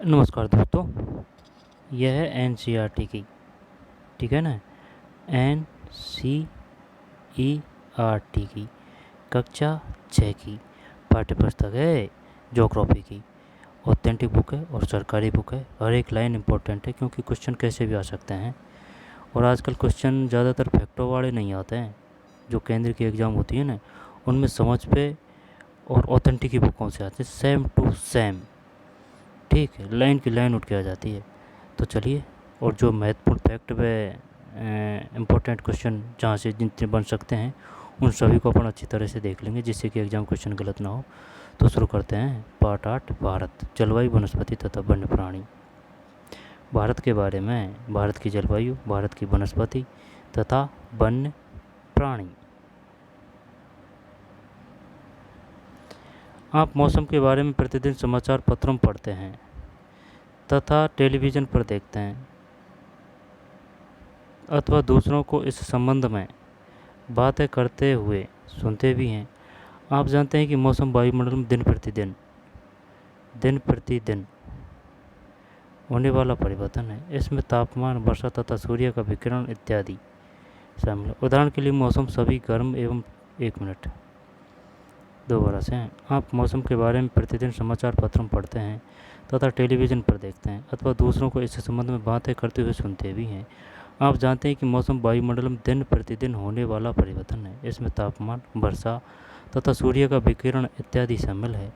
नमस्कार दोस्तों, यह है एनसीईआरटी की, ठीक है ना। एनसीईआरटी की कक्षा 6 की पाठ्य पुस्तक है ज्योग्राफी की। ऑथेंटिक बुक है और सरकारी बुक है। हर एक लाइन इंपॉर्टेंट है क्योंकि क्वेश्चन कैसे भी आ सकते हैं। और आजकल क्वेश्चन ज़्यादातर फैक्टों वाले नहीं आते हैं। जो केंद्र की एग्ज़ाम होती है ना, उनमें समझ पे और ऑथेंटिक की बुकों से आते हैं, सेम टू सेम। ठीक है, लाइन की लाइन उठ के आ जाती है। तो चलिए, और जो महत्वपूर्ण फैक्ट व इम्पोर्टेंट क्वेश्चन जहाँ से जितने बन सकते हैं उन सभी को अपन अच्छी तरह से देख लेंगे, जिससे कि एग्जाम क्वेश्चन गलत ना हो। तो शुरू करते हैं। पार्ट 8, भारत, जलवायु, वनस्पति तथा वन्य प्राणी। भारत के बारे में, भारत की जलवायु, भारत की वनस्पति तथा वन्य प्राणी। आप मौसम के बारे में प्रतिदिन समाचार पत्रों में पढ़ते हैं तथा टेलीविज़न पर देखते हैं अथवा दूसरों को इस संबंध में बातें करते हुए सुनते भी हैं। आप जानते हैं कि मौसम वायुमंडल में दिन प्रतिदिन होने वाला परिवर्तन है। इसमें तापमान, वर्षा तथा सूर्य का विकिरण इत्यादि शामिल है। उदाहरण के लिए मौसम सभी गर्म एवं 1 मिनट दोबारा से हैं। आप मौसम के बारे में प्रतिदिन समाचार पत्रों में पढ़ते हैं तथा टेलीविज़न पर देखते हैं अथवा दूसरों को इस संबंध में बातें करते हुए सुनते भी हैं। आप जानते हैं कि मौसम वायुमंडल में दिन प्रतिदिन होने वाला परिवर्तन है। इसमें तापमान, वर्षा तथा सूर्य का विकिरण इत्यादि शामिल है।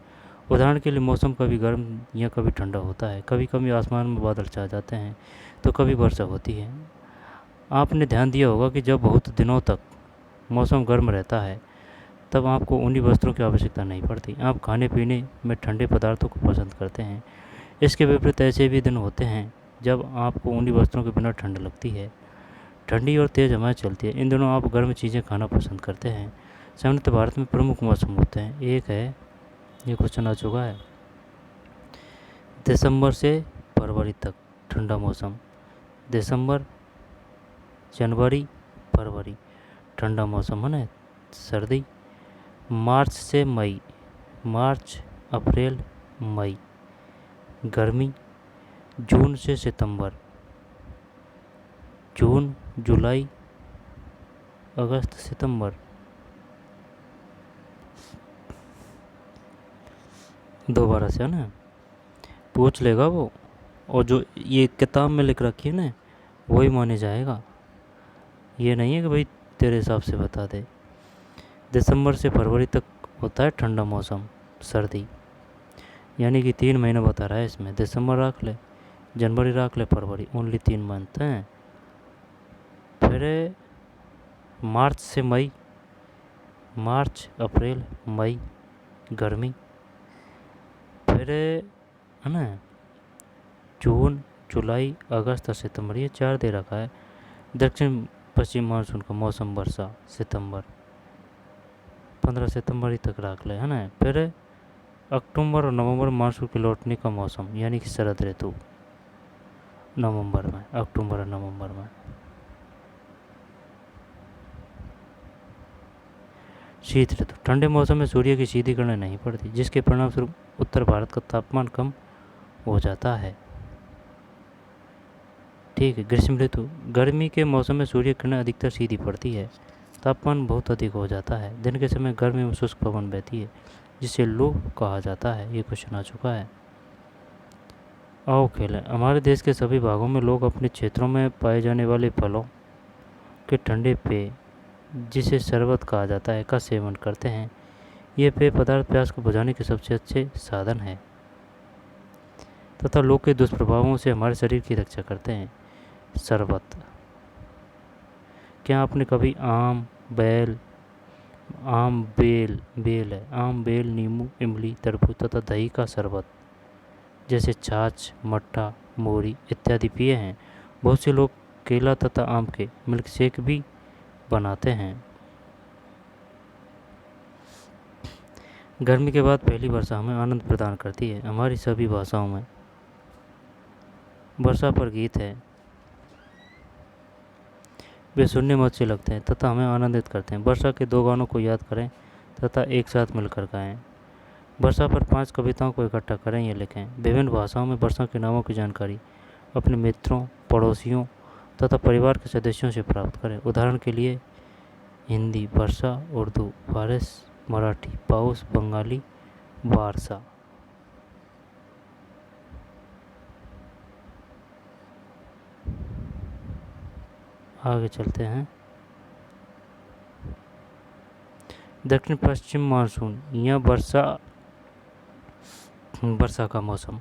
उदाहरण के लिए मौसम कभी गर्म या कभी ठंडा होता है। कभी कभी आसमान में बादल छा जाते हैं तो कभी वर्षा होती है। आपने ध्यान दिया होगा कि जब बहुत दिनों तक मौसम गर्म रहता है तब आपको ऊनी वस्त्रों की आवश्यकता नहीं पड़ती। आप खाने पीने में ठंडे पदार्थों को पसंद करते हैं। इसके विपरीत ऐसे भी दिन होते हैं जब आपको ऊनी वस्त्रों के बिना ठंड लगती है। ठंडी और तेज़ हवाएं चलती है। इन दिनों आप गर्म चीज़ें खाना पसंद करते हैं। सामान्यतः भारत में प्रमुख मौसम होते हैं। एक है, ये क्वेश्चन आ चुका है, दिसंबर से फरवरी तक ठंडा मौसम। दिसंबर, जनवरी, फरवरी ठंडा मौसम है ना, सर्दी। मार्च से मई, मार्च, अप्रैल, मई गर्मी। जून से सितंबर, जून, जुलाई, अगस्त, सितंबर। दोबारा से है ना, पूछ लेगा वो, और जो ये किताब में लिख रखी है ना वही माने जाएगा। ये नहीं है कि भाई तेरे हिसाब से बता दे। दिसंबर से फरवरी तक होता है ठंडा मौसम, सर्दी, यानी कि 3 महीने बता रहा है इसमें। दिसंबर रख ले, जनवरी रख ले, फरवरी, ओनली 3 मंथ हैं। फिर मार्च से मई, मार्च, अप्रैल, मई गर्मी। फिर है ना, जून, जुलाई, अगस्त और सितंबर, ये 4 दे रखा है। दक्षिण पश्चिम मानसून का मौसम, वर्षा, सितंबर, 15 सितंबर ही तक रख ले, है ना। फिर अक्टूबर और नवंबर मानसून के लौटने का मौसम, यानी कि शरद ऋतु, नवंबर में, अक्टूबर और नवंबर में। शीत ऋतु, ठंडे मौसम में सूर्य की सीधी किरणें नहीं पड़ती, जिसके परिणाम स्वरूप उत्तर भारत का तापमान कम हो जाता है। ठीक है। ग्रीष्म ऋतु, गर्मी के मौसम में सूर्य किरणें अधिकतर सीधी पड़ती है, तापमान बहुत अधिक हो जाता है। दिन के समय गर्मी में शुष्क पवन बहती है, जिसे लू कहा जाता है। ये क्वेश्चन आ चुका है। आओ खेलें। हमारे देश के सभी भागों में लोग अपने क्षेत्रों में पाए जाने वाले फलों के ठंडे पेय, जिसे शरबत कहा जाता है, का सेवन करते हैं। ये पेय पदार्थ प्यास को बुझाने के सबसे अच्छे साधन है तथा लोग के दुष्प्रभावों से हमारे शरीर की रक्षा करते हैं। शरबत, क्या आपने कभी आम, बेल, आम, बेल, नींबू, इमली, तरबूज तथा दही का शरबत, जैसे छाछ, मट्ठा, मोरी इत्यादि पिए हैं? बहुत से लोग केला तथा आम के मिल्क शेक भी बनाते हैं। गर्मी के बाद पहली वर्षा हमें आनंद प्रदान करती है। हमारी सभी भाषाओं में वर्षा पर गीत है, वे सुनने में अच्छे लगते हैं तथा हमें आनंदित करते हैं। वर्षा के 2 गानों को याद करें तथा एक साथ मिलकर गाएं। वर्षा पर 5 कविताओं को इकट्ठा करें या लिखें। विभिन्न भाषाओं में वर्षा के नामों की जानकारी अपने मित्रों, पड़ोसियों तथा परिवार के सदस्यों से प्राप्त करें। उदाहरण के लिए हिंदी वर्षा, उर्दू बारिश, मराठी पाऊस, बंगाली वारसा। आगे चलते हैं। दक्षिण पश्चिम मानसून या वर्षा का मौसम।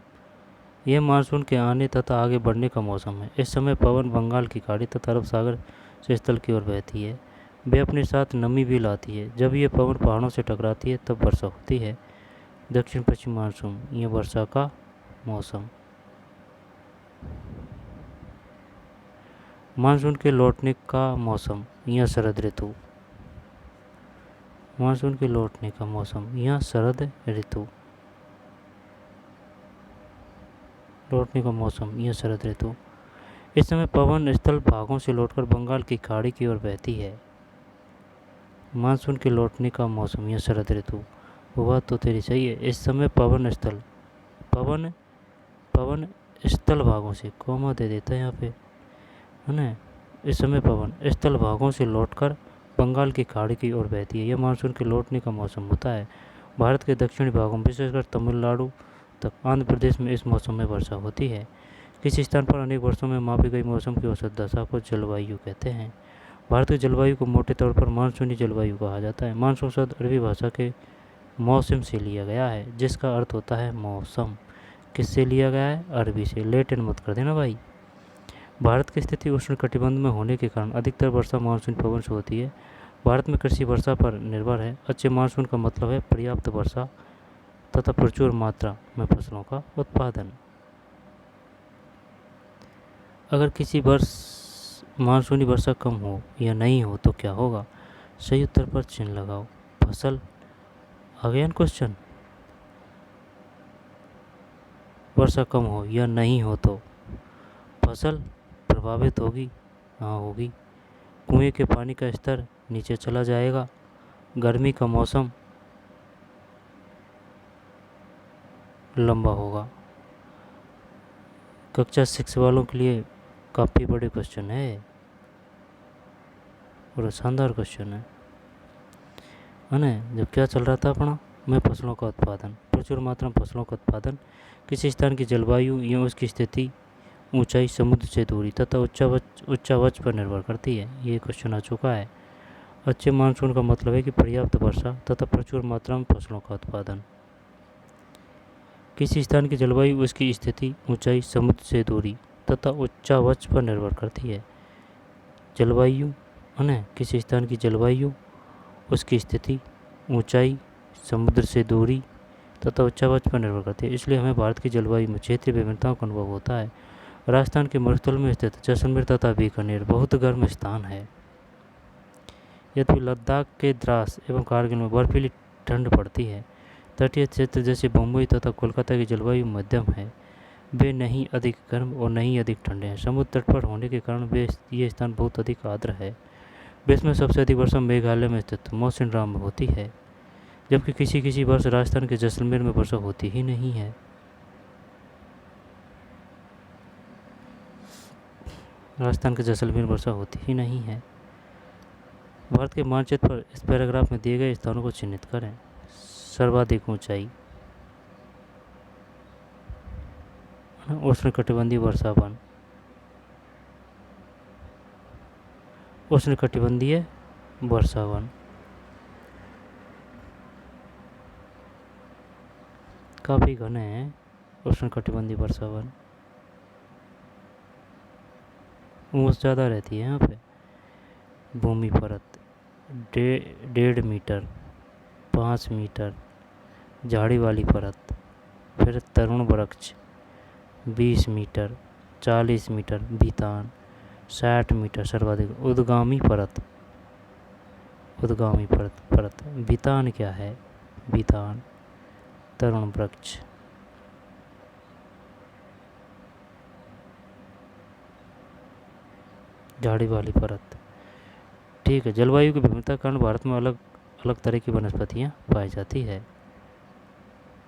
यह मानसून के आने तथा आगे बढ़ने का मौसम है। इस समय पवन बंगाल की खाड़ी तथा अरब सागर से स्थल की ओर बहती है। वे अपने साथ नमी भी लाती है। जब यह पवन पहाड़ों से टकराती है तब वर्षा होती है। दक्षिण पश्चिम मानसून यह वर्षा का मौसम। मानसून के लौटने का मौसम या शरद ऋतु। मानसून के लौटने का मौसम या शरद ऋतु। लौटने का मौसम या शरद ऋतु। इस समय पवन स्थल भागों से लौटकर बंगाल की खाड़ी की ओर बहती है। मानसून के लौटने का मौसम या शरद ऋतु। वो बात तो तेरी सही है। इस समय पवन स्थल भागों से कौमा दे देता है यहाँ पे, है ना। इस समय पवन स्थल भागों से लौटकर बंगाल की खाड़ी की ओर बहती है। यह मानसून के लौटने का मौसम होता है। भारत के दक्षिणी भागों विशेषकर तमिलनाडु तक आंध्र प्रदेश में इस मौसम में वर्षा होती है। किसी स्थान पर अनेक वर्षों में मापी गई मौसम की औसत दशा को जलवायु कहते हैं। भारत की जलवायु को मोटे तौर पर मानसूनी जलवायु कहा जाता है। मानसून शब्द अरबी भाषा के मौसम से लिया गया है, जिसका अर्थ होता है मौसम। किससे लिया गया है? अरबी से। लेटिन मत कर देना भाई। भारत की स्थिति उष्ण कटिबंध में होने के कारण अधिकतर वर्षा मानसून पवन से होती है। भारत में कृषि वर्षा पर निर्भर है। अच्छे मानसून का मतलब है पर्याप्त वर्षा तथा प्रचुर मात्रा में फसलों का उत्पादन। अगर किसी वर्ष मानसूनी वर्षा कम हो या नहीं हो तो क्या होगा? सही उत्तर पर चिन्ह लगाओ। फसल। आ गया क्वेश्चन। वर्षा कम हो या नहीं हो तो फसल प्रभावित होगी। हाँ होगी। कुएं के पानी का स्तर नीचे चला जाएगा। गर्मी का मौसम लंबा होगा। कक्षा 6 वालों के लिए काफ़ी बड़े क्वेश्चन है और शानदार क्वेश्चन है ना। जब क्या चल रहा था अपना में फसलों का उत्पादन, प्रचुर मात्रा में फसलों का उत्पादन। किसी स्थान की जलवायु या उसकी स्थिति, ऊंचाई, समुद्र से दूरी तथा उच्चावच पर निर्भर करती है। ये क्वेश्चन आ चुका है। अच्छे मानसून का मतलब है कि पर्याप्त वर्षा तथा प्रचुर मात्रा में फसलों का उत्पादन। किसी स्थान की जलवायु उसकी स्थिति, ऊंचाई, समुद्र से दूरी तथा उच्चावच पर निर्भर करती है। जलवायु है ना, किसी स्थान की जलवायु उसकी स्थिति, ऊंचाई, समुद्र से दूरी तथा उच्चावच पर निर्भर करती है। इसलिए हमें भारत की जलवायु में क्षेत्रीय विभिन्नताओं का अनुभव होता है। राजस्थान के मरुस्थल में स्थित जैसलमेर तथा बीकानेर बहुत गर्म स्थान है। यद्यपि लद्दाख के द्रास एवं कारगिल में बर्फीली ठंड पड़ती है। तटीय क्षेत्र जैसे बम्बई तथा कोलकाता की जलवायु मध्यम है। वे नहीं अधिक गर्म और नहीं अधिक ठंडे हैं। समुद्र तट पर होने के कारण ये स्थान बहुत अधिक आर्द्र है। विश्व में सबसे अधिक वर्षा मेघालय में स्थित मौसिनराम में होती है, जबकि किसी वर्ष राजस्थान के जैसलमेर में वर्षा होती ही नहीं है। राजस्थान के जैसलमेर वर्षा होती ही नहीं है। भारत के मानचित्र पर इस पैराग्राफ में दिए गए स्थानों को चिन्हित करें। सर्वाधिक ऊंचाई, उष्णकटिबंधीय वर्षावन, उष्णकटिबंधीय वर्षावन। काफ़ी घने हैं उष्णकटिबंधीय वर्षावन। उमस ज़्यादा रहती है यहाँ पे। भूमि परत 1.5 मीटर, 5 मीटर। झाड़ी वाली परत, फिर तरुण वृक्ष 20 मीटर, 40 मीटर। बीतान 60 मीटर सर्वाधिक। उद्गामी परत, परत। बीतान क्या है? बीतान तरुण वृक्ष। झाड़ी वाली परत। ठीक है। जलवायु की विभिन्नता के कारण भारत में अलग अलग तरह की वनस्पतियाँ पाई जाती है।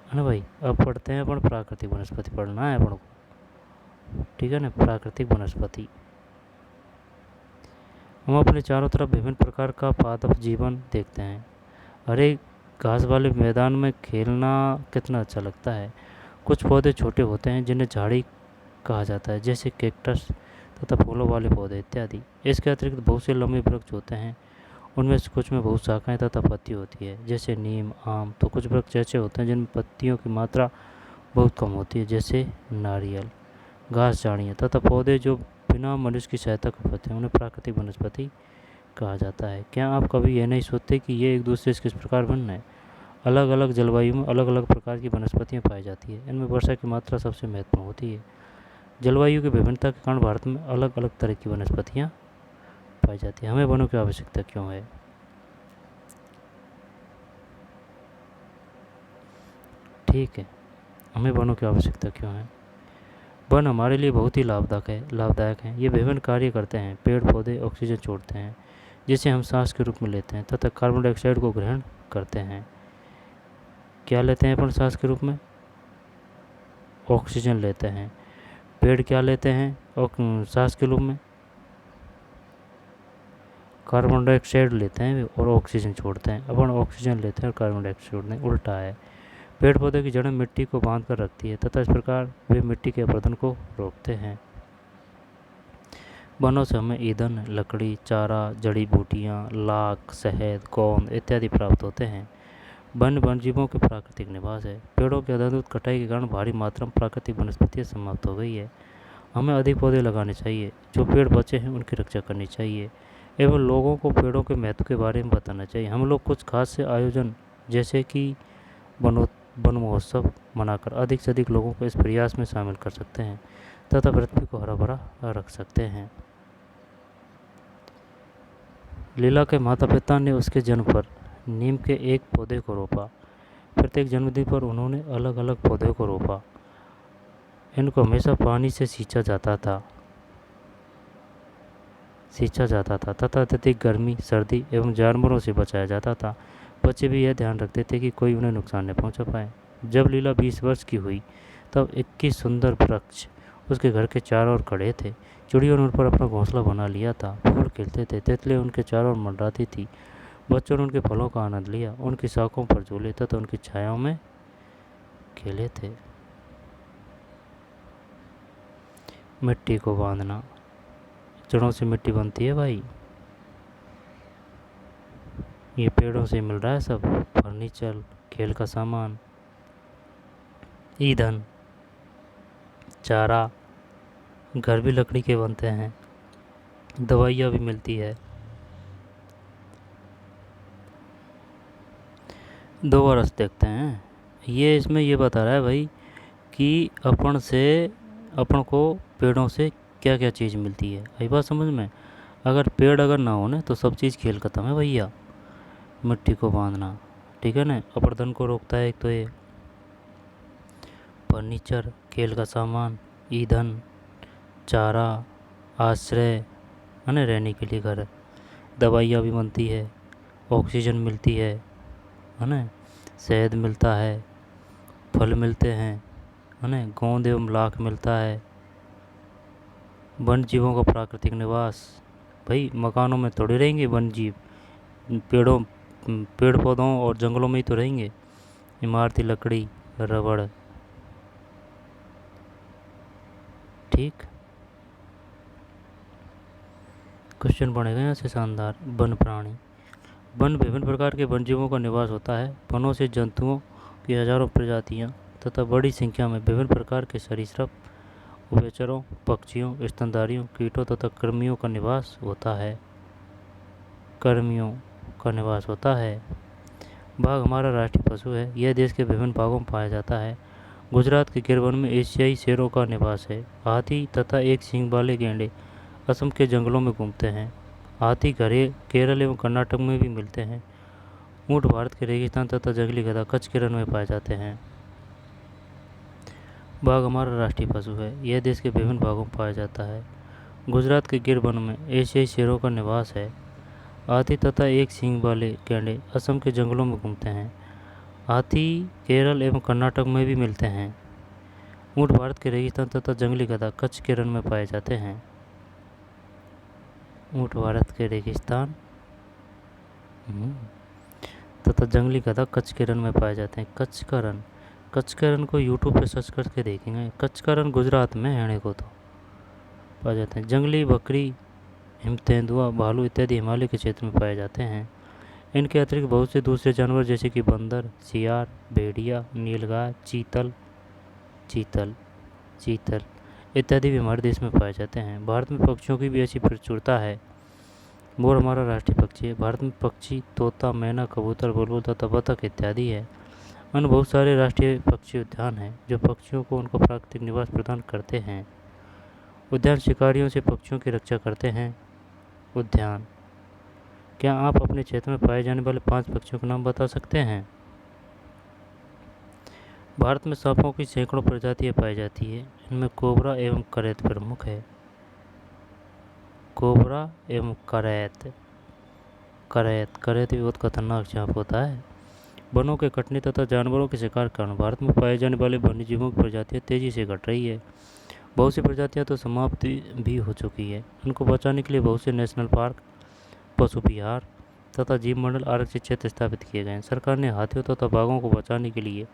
है ना भाई। अब पढ़ते हैं अपन प्राकृतिक वनस्पति, पढ़ना है अपन को, ठीक है ना। प्राकृतिक वनस्पति, हम अपने चारों तरफ विभिन्न प्रकार का पादप जीवन देखते हैं। हरे घास वाले मैदान में खेलना कितना अच्छा लगता है। कुछ पौधे छोटे होते हैं जिन्हें झाड़ी कहा जाता है, जैसे कैक्टस तथा फूलों वाले पौधे इत्यादि। इसके अतिरिक्त बहुत से लंबे वृक्ष होते हैं, उनमें से कुछ में बहुत शाखाएं तथा पत्ती होती है, जैसे नीम, आम। तो कुछ वृक्ष ऐसे होते हैं जिनमें पत्तियों की मात्रा बहुत कम होती है, जैसे नारियल। घास झाड़ियाँ तथा पौधे जो बिना मनुष्य की सहायता कर पाते हैं, उन्हें प्राकृतिक वनस्पति कहा जाता है। क्या आप कभी यह नहीं सोचते कि ये एक दूसरे से किस प्रकार भिन्न है। अलग अलग जलवायु में अलग अलग प्रकार की वनस्पतियाँ पाई जाती है, इनमें वर्षा की मात्रा सबसे महत्वपूर्ण होती है। जलवायु की विभिन्नता के कारण भारत में अलग अलग तरह की वनस्पतियाँ पाई जाती है। हमें वनों की आवश्यकता क्यों है। ठीक है, हमें वनों की आवश्यकता क्यों है। वन हमारे लिए बहुत ही लाभदायक है। ये विभिन्न कार्य करते हैं। पेड़ पौधे ऑक्सीजन छोड़ते हैं, जिसे हम सांस के रूप में लेते हैं, तथा कार्बन डाइऑक्साइड को ग्रहण करते हैं। क्या लेते हैं अपन सांस के रूप में, ऑक्सीजन लेते हैं। पेड़ क्या लेते हैं और सांस के रूप में, कार्बन डाइऑक्साइड लेते हैं और ऑक्सीजन छोड़ते हैं। अपन ऑक्सीजन लेते हैं और कार्बन डाइऑक्साइड छोड़ते हैं, उल्टा है। पेड़ पौधे की जड़ें मिट्टी को बांध कर रखती है, तथा इस प्रकार वे मिट्टी के अपरदन को रोकते हैं। वनों से हमें ईंधन, लकड़ी, चारा, जड़ी बूटियाँ, लाख, शहद, गोंद इत्यादि प्राप्त होते हैं। वन जीवों के प्राकृतिक निवास है। पेड़ों की अंधाधुंध कटाई के कारण भारी मात्रा में प्राकृतिक वनस्पतियाँ समाप्त हो गई है। हमें अधिक पौधे लगाने चाहिए। जो पेड़ बचे हैं उनकी रक्षा करनी चाहिए, एवं लोगों को पेड़ों के महत्व के बारे में बताना चाहिए। हम लोग कुछ खास से आयोजन, जैसे कि वन महोत्सव मनाकर अधिक से अधिक लोगों को इस प्रयास में शामिल कर सकते हैं, तथा पृथ्वी को हरा भरा रख सकते हैं। लीला के माता पिता ने उसके जन्म पर नीम के एक पौधे को रोपा। प्रत्येक जन्मदिन पर उन्होंने अलग अलग पौधे को रोपा। इनको हमेशा पानी से सींचा जाता था तथा अत्यधिक गर्मी, सर्दी एवं जानवरों से बचाया जाता था। बच्चे भी यह ध्यान रखते थे कि कोई उन्हें नुकसान न पहुंचा पाए। जब लीला 20 वर्ष की हुई, तब 21 सुंदर वृक्ष उसके घर के चारों ओर खड़े थे। चिड़ियों ने उन पर अपना घोंसला बना लिया था। फूल खिलते थे, तितलियां उनके चारों ओर मंडराती थी। बच्चों ने उनके फलों का आनंद लिया, उनकी शाखों पर झूले तथा उनकी छायाओं में खेले थे। मिट्टी को बांधना, जड़ों से मिट्टी बनती है भाई। ये पेड़ों से मिल रहा है सब, फर्नीचर, खेल का सामान, ईंधन, चारा, घर भी लकड़ी के बनते हैं, दवाइयाँ भी मिलती है। दो बरस देखते हैं। ये इसमें ये बता रहा है भाई कि अपन को पेड़ों से क्या क्या चीज़ मिलती है। आई बात समझ में। अगर पेड़ अगर ना हो ना तो सब चीज़ खेल खत्म है भैया। मिट्टी को बांधना, ठीक है ना, अपरदन को रोकता है। एक तो ये फर्नीचर, खेल का सामान, ईंधन, चारा, आश्रय, है ना, रहने के लिए घर, दवाइयाँ भी बनती है, ऑक्सीजन मिलती है ना, शहद मिलता है, फल मिलते हैं, है ना, गोंद एवं लाख मिलता है। वन जीवों का प्राकृतिक निवास, भाई मकानों में थोड़े रहेंगे वन जीव, पेड़ पौधों और जंगलों में ही तो रहेंगे। इमारती लकड़ी, रबड़, ठीक। क्वेश्चन बनेगा यहाँ से शानदार। वन प्राणी, वन विभिन्न प्रकार के वन जीवों का निवास होता है। वनों से जंतुओं की हजारों प्रजातियाँ तथा बड़ी संख्या में विभिन्न प्रकार के सरीसृप, उभयचरों, पक्षियों, स्तनधारियों, कीटों तथा कृमियों का निवास होता है। बाघ हमारा राष्ट्रीय पशु है। यह देश के विभिन्न भागों में पाया जाता है। गुजरात के गिर वन में एशियाई शेरों का निवास है। हाथी तथा एक सींग वाले गैंडे असम के जंगलों में घूमते हैं। हाथी केरल एवं कर्नाटक में भी मिलते हैं। ऊँट भारत के रेगिस्तान तथा जंगली गधा कच्छ के रण में पाए जाते हैं। बाघ हमारा राष्ट्रीय पशु है। यह देश के विभिन्न भागों में पाया जाता है। गुजरात के गिर वन में एशियाई शेरों का निवास है। हाथी तथा एक सींग वाले गैंडे असम के जंगलों में घूमते हैं। हाथी केरल एवं कर्नाटक में भी मिलते हैं। ऊँट भारत के रेगिस्तान तथा जंगली गधा कच्छ के रण में पाए जाते हैं। ऊँट भारत के रेगिस्तान तथा जंगली गधा कच्छ के रण में पाए जाते हैं। कच्छ का रण को यूट्यूब पे सर्च करके देखेंगे। कच्छ का रण गुजरात में है को तो पाए जाते हैं। जंगली बकरी, हिम तेंदुआ, भालू इत्यादि हिमालय के क्षेत्र में पाए जाते हैं। इनके अतिरिक्त बहुत से दूसरे जानवर जैसे कि बंदर, सियार, भेड़िया, नीलगाय, चीतल इत्यादि भी हमारे देश में पाए जाते हैं। भारत में पक्षियों की भी ऐसी प्रचुरता है। मोर हमारा राष्ट्रीय पक्षी है। भारत में पक्षी तोता, मैना, कबूतर, बुलबुल तथा बतख इत्यादि है। अन्य बहुत सारे राष्ट्रीय पक्षी उद्यान हैं जो पक्षियों को उनका प्राकृतिक निवास प्रदान करते हैं। उद्यान शिकारियों से पक्षियों की रक्षा करते हैं। उद्यान, क्या आप अपने क्षेत्र में पाए जाने वाले 5 पक्षियों के नाम बता सकते हैं? भारत में सांपों की सैकड़ों प्रजातियां पाई जाती है। इनमें कोबरा एवं करैत प्रमुख है। कोबरा एवं करैत भी बहुत खतरनाक सांप होता है। वनों के कटने तथा जानवरों के शिकार के कारण भारत में पाए जाने वाले वन्यजीवों की प्रजातियां तेजी से घट रही है। बहुत सी प्रजातियां तो समाप्त भी हो चुकी है। उनको बचाने के लिए बहुत से नेशनल पार्क, पशु विहार तथा जीव मंडल आरक्षित क्षेत्र स्थापित किए गए हैं। सरकार ने हाथियों तथा बाघों को बचाने के लिए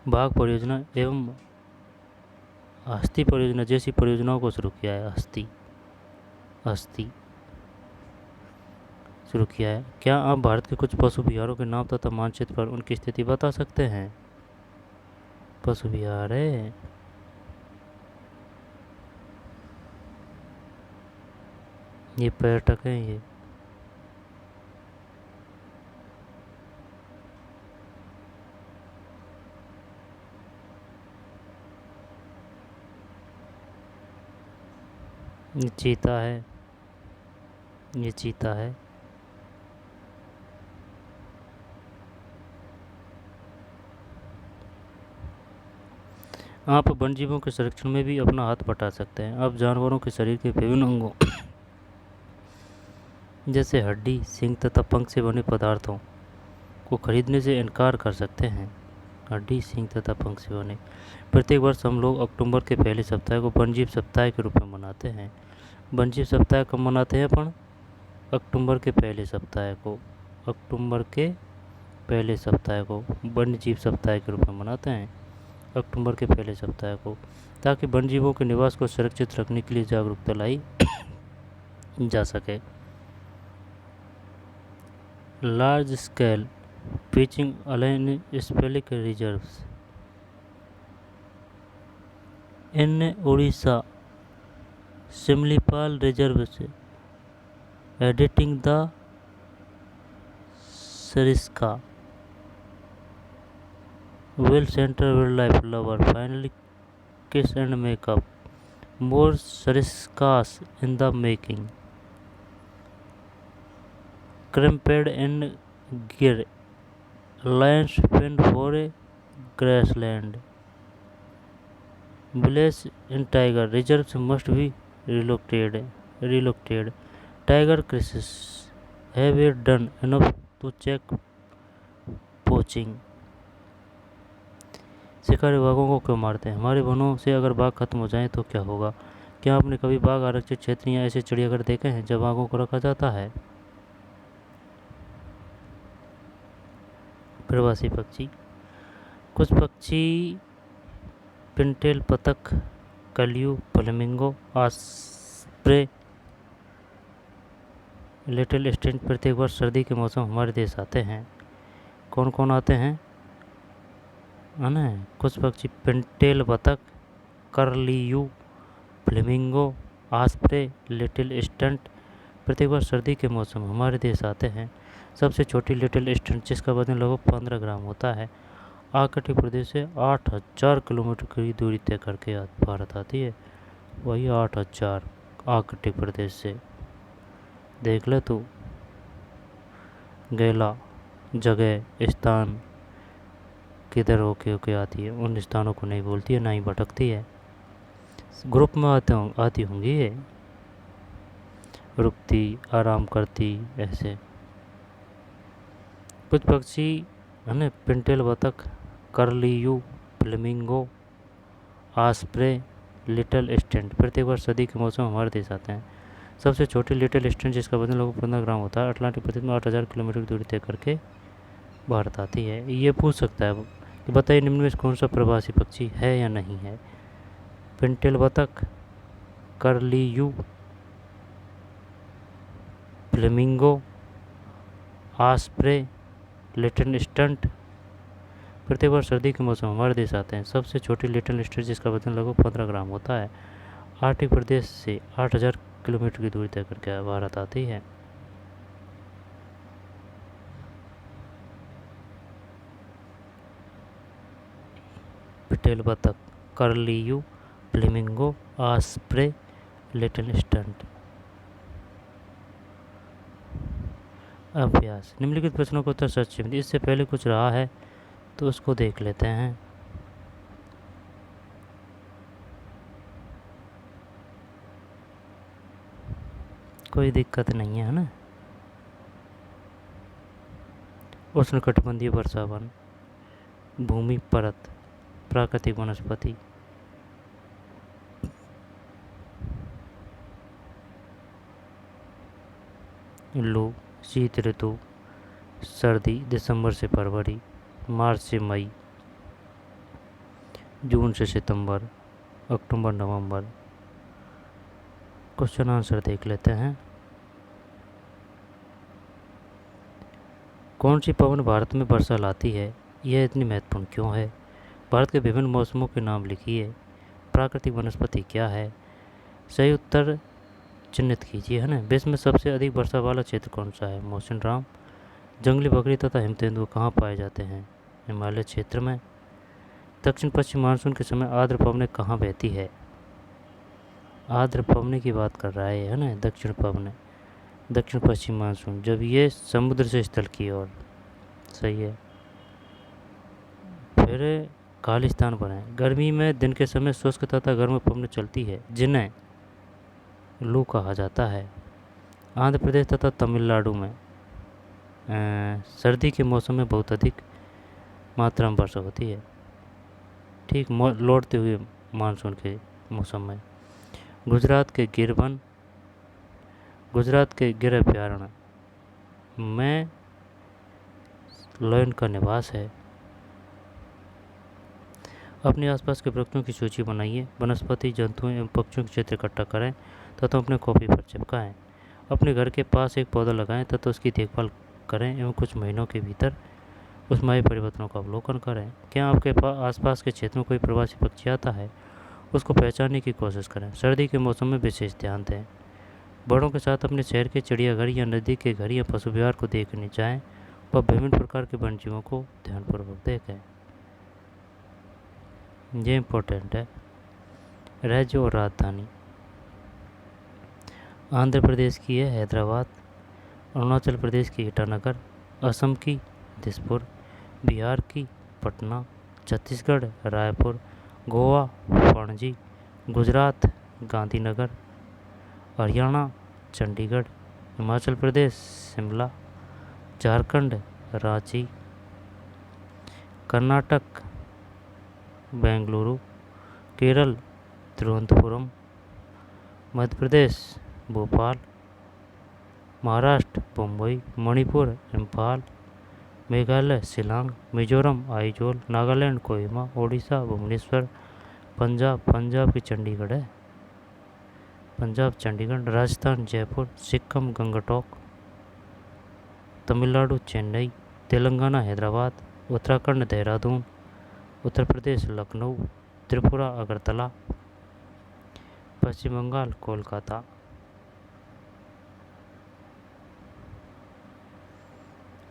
बाघ परियोजना एवं हस्ती परियोजना जैसी परियोजनाओं को शुरू किया है। हस्ती शुरू किया है। क्या आप भारत के कुछ पशु विहारों के नाम तथा मानचित्र पर उनकी स्थिति बता सकते हैं? पशु विहार है ये, पर्यटक हैं ये। ये चीता है। आप वन्यजीवों के संरक्षण में भी अपना हाथ बटा सकते हैं। आप जानवरों के शरीर के विभिन्न अंगों जैसे हड्डी, सींग तथा पंख से बने पदार्थों को खरीदने से इनकार कर सकते हैं। हड्डी, सींग तथा पंख से बने। प्रत्येक वर्ष हम लोग अक्टूबर के पहले सप्ताह को वन्यजीव सप्ताह के रूप में मनाते हैं। वन्यजीव सप्ताह कब मनाते हैं अपन? अक्टूबर के पहले सप्ताह को वन्यजीव सप्ताह के रूप में मनाते हैं। अक्टूबर के पहले सप्ताह को, ताकि वन्यजीवों के निवास को सुरक्षित रखने के लिए जागरूकता लाई जा सके। लार्ज स्केल फिशिंग अलाइन स्पेलिक reserves in Orissa Similipal reserve से editing the Sariska well centre wildlife lover finally kiss and makeup more सरिस्कास in the making crimped and gear lions spent for a grassland village in tiger reserves must be relocated. Tiger crisis have we done enough to check poaching? शिकारी बाघों को क्यों मारते हैं? हमारे वनों से अगर बाघ खत्म हो जाएं तो क्या होगा? क्या आपने कभी बाघ आरक्षित क्षेत्र या ऐसे चिड़ियाघर देखे हैं जब बाघों को रखा जाता है? प्रवासी पक्षी, कुछ पक्षी पिनटेल बतख, कलियू, फ्लेमिंगो, ऑस्प्रे, लिटिल स्टिंट प्रत्येक वर्ष सर्दी के मौसम हमारे देश आते हैं। कौन कौन आते हैं? है ना, कुछ पक्षी पिनटेल बतख, करलियू, फ्लेमिंगो, ऑस्प्रे, लिटिल स्टंट प्रत्येक वर्ष सर्दी के मौसम हमारे देश आते हैं। सबसे छोटी लिटिल स्टंट जिसका वजन लगभग 15 ग्राम होता है, आर्कटिक प्रदेश से 8000 किलोमीटर की दूरी तय करके भारत आती है। वही 8000 आर्कटिक प्रदेश से। देख ले तू, गैला जगह स्थान किधर होके आती है, उन स्थानों को नहीं बोलती है, ना ही भटकती है। ग्रुप में आती होंगी ये, रुकती, आराम करती, ऐसे। कुछ पक्षी है ना, पिंटेल बतख, कर्लियू, फ्लेमिंगो, आस्प्रे, लिटिल स्टेंट प्रत्येक वर्ष सर्दी के मौसम में हमारे देश आते हैं। सबसे छोटी लिटिल स्टेंट जिसका वजन लगभग 15 ग्राम होता है, अटलांटिक प्रदेश में 8000 किलोमीटर की दूरी तय करके भारत आती है। ये पूछ सकता है कि बताइए निम्न में कौन सा प्रवासी पक्षी है या नहीं है। पिंटेल बतख, कर्लियू, फ्लेमिंगो, आस्प्रे, लिटिल स्टंट प्रत्येक वर्ष सर्दी के मौसम हमारे देश आते हैं। सबसे छोटी लिटिल स्टेंट जिसका वजन लगभग 15 ग्राम होता है, आर्कटिक प्रदेश से 8000 किलोमीटर की दूरी तय करके भारत आती है। पिटेल बतख, कर्लियू, फ्लेमिंगो, आस्प्रे, लिटिल स्टंट। अभ्यास, निम्नलिखित प्रश्नों को उत्तर सच में, इससे पहले कुछ रहा है तो उसको देख लेते हैं। कोई दिक्कत नहीं है ना। उष्णकटिबंधीय वर्षावन, भूमि परत, प्राकृतिक वनस्पति, लू, शीत ऋतु, सर्दी दिसंबर से फरवरी, मार्च से मई, जून से सितंबर, अक्टूबर नवंबर। क्वेश्चन आंसर देख लेते हैं। कौन सी पवन भारत में वर्षा लाती है, यह इतनी महत्वपूर्ण क्यों है। भारत के विभिन्न मौसमों के नाम लिखिए। प्राकृतिक वनस्पति क्या है। सही उत्तर चिन्हित कीजिए, है ना। विश्व में सबसे अधिक वर्षा वाला क्षेत्र कौन सा है। मौसिनराम। जंगली बकरी तथा हिमतेंदुए कहाँ पाए जाते हैं। हिमालय क्षेत्र में। दक्षिण पश्चिम मानसून के समय आर्द्र पवनें कहाँ बहती है। आर्द्र पवने की बात कर रहा है ना। दक्षिण पवने, दक्षिण पश्चिम मानसून, जब ये समुद्र से स्थल की ओर। सही है। फिर खालिस्तान पर है। गर्मी में दिन के समय शुष्क तथा गर्म पवनें चलती है जिन्हें लू कहा जाता है। आंध्र प्रदेश तथा तमिलनाडु में सर्दी के मौसम में बहुत अधिक मात्रा में वर्षा होती है, ठीक लौटते हुए मानसून के मौसम में। गुजरात के गिरवन, गुजरात के गिर अभयारण्य में लायन का निवास है। अपने आसपास के वृक्षों की सूची बनाइए। वनस्पति, जंतुओं एवं पक्षियों के क्षेत्र इकट्ठा करें तथा अपने कॉपी पर चिपकाएं। अपने घर के पास एक पौधा लगाएं तथा उसकी देखभाल करें एवं कुछ महीनों के भीतर उसमें परिवर्तनों का अवलोकन करें। क्या आपके आसपास के क्षेत्र में कोई प्रवासी पक्षी आता है, उसको पहचानने की कोशिश करें। सर्दी के मौसम में विशेष ध्यान दें। बड़ों के साथ अपने शहर के चिड़ियाघर या नज़दीक के घर या पशु विहार को देखने जाएं व विभिन्न प्रकार के वन्य जीवों को ध्यानपूर्वक देखें। ये इम्पोर्टेंट है। राज्य और राजधानी। आंध्र प्रदेश की है हैदराबाद, अरुणाचल प्रदेश की ईटानगर, असम की दिसपुर, बिहार की पटना, छत्तीसगढ़ रायपुर, गोवा पणजी, गुजरात गांधीनगर, हरियाणा चंडीगढ़, हिमाचल प्रदेश शिमला, झारखंड रांची, कर्नाटक बेंगलुरु, केरल तिरुवनंतपुरम, मध्य प्रदेश भोपाल, महाराष्ट्र मुंबई, मणिपुर इम्फाल, मेघालय शिलांग, मिजोरम आइजोल, नागालैंड कोहिमा, ओडिशा भुवनेश्वर, पंजाब की चंडीगढ़ है, पंजाब चंडीगढ़, राजस्थान जयपुर, सिक्किम गंगटोक, तमिलनाडु चेन्नई, तेलंगाना हैदराबाद, उत्तराखंड देहरादून, उत्तर प्रदेश लखनऊ, त्रिपुरा अगरतला, पश्चिम बंगाल कोलकाता।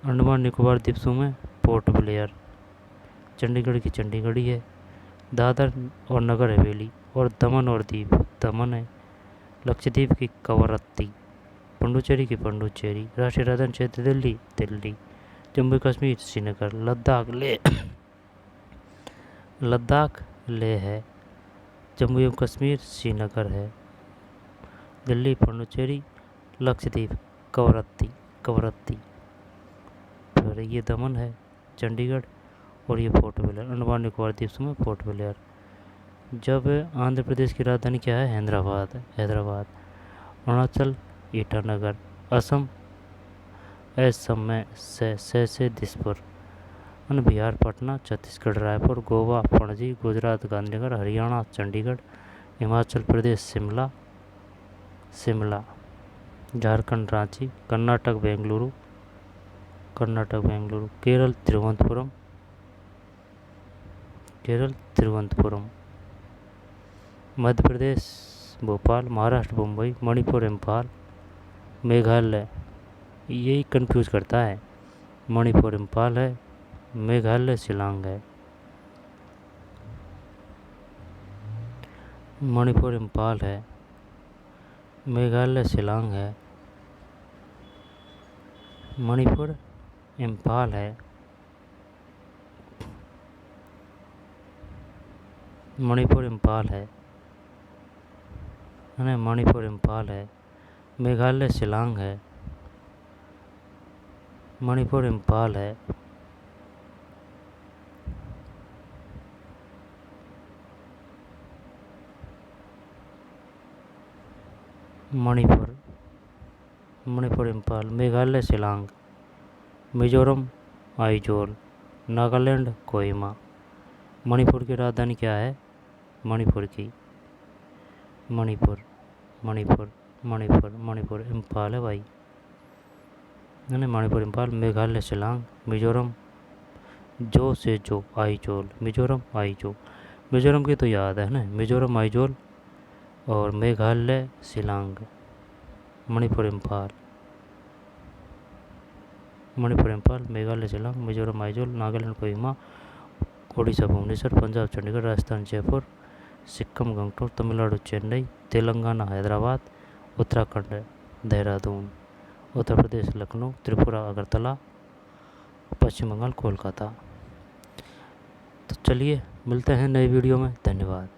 अंडमान निकोबार द्वीप समूह में पोर्ट ब्लेयर, चंडीगढ़ की चंडीगढ़ ही है, दादर और नगर हवेली और दमन और दीव दमन है, लक्षद्वीप की कवरत्ती, पुडुचेरी की पुडुचेरी, राष्ट्रीय राजधानी क्षेत्र दिल्ली दिल्ली, जम्मू कश्मीर श्रीनगर, लद्दाख लेह है, जम्मू एवं कश्मीर श्रीनगर है, दिल्ली पुडुचेरी, लक्षद्वीप कवरत्ती। फिर पर है। ये दमन है, चंडीगढ़, और ये पोर्ट ब्लेयर, अंडमान निकोबार द्वीप समूह पोर्ट ब्लेयर। जब आंध्र प्रदेश की राजधानी क्या है? हैदराबाद। अरुणाचल ईटानगर। असम असम में से दिसपुर। बिहार पटना। छत्तीसगढ़ रायपुर। गोवा पणजी। गुजरात गांधीनगर। हरियाणा चंडीगढ़। हिमाचल प्रदेश शिमला। झारखंड रांची। कर्नाटक बेंगलुरु। केरल तिरुवनंतपुरम। मध्य प्रदेश भोपाल। महाराष्ट्र मुंबई। मणिपुर इम्फाल। मेघालय, यही कंफ्यूज करता है, मणिपुर इम्फाल है, मेघालय शिलांग है। मणिपुर इम्फाल है, मेघालय शिलांग है। मणिपुर इम्फाल है, मणिपुर इम्फाल है, मेघालय शिलांग है, मणिपुर इम्फाल है, मणिपुर इम्फाल, मेघालय शिलांग, मिजोरम आइजोल, नागालैंड कोहिमा। मणिपुर की राजधानी क्या है? मणिपुर इम्फाल है भाई, मणिपुर इम्फाल, मेघालय शिलांग, मिजोरम आइजोल, मिजोरम की तो याद है ना, मिजोरम आइजोल, और मेघालय शिलांग, मणिपुर इम्फाल, मेघालय शिलांग, मिजोरम आइजोल, नागालैंड कोहिमा, ओडिशा भुवनेश्वर, पंजाब चंडीगढ़, राजस्थान जयपुर, सिक्किम गंगटोक, तमिलनाडु चेन्नई, तेलंगाना हैदराबाद, उत्तराखंड देहरादून, उत्तर प्रदेश लखनऊ, त्रिपुरा अगरतला, पश्चिम बंगाल कोलकाता। तो चलिए मिलते हैं नई वीडियो में। धन्यवाद।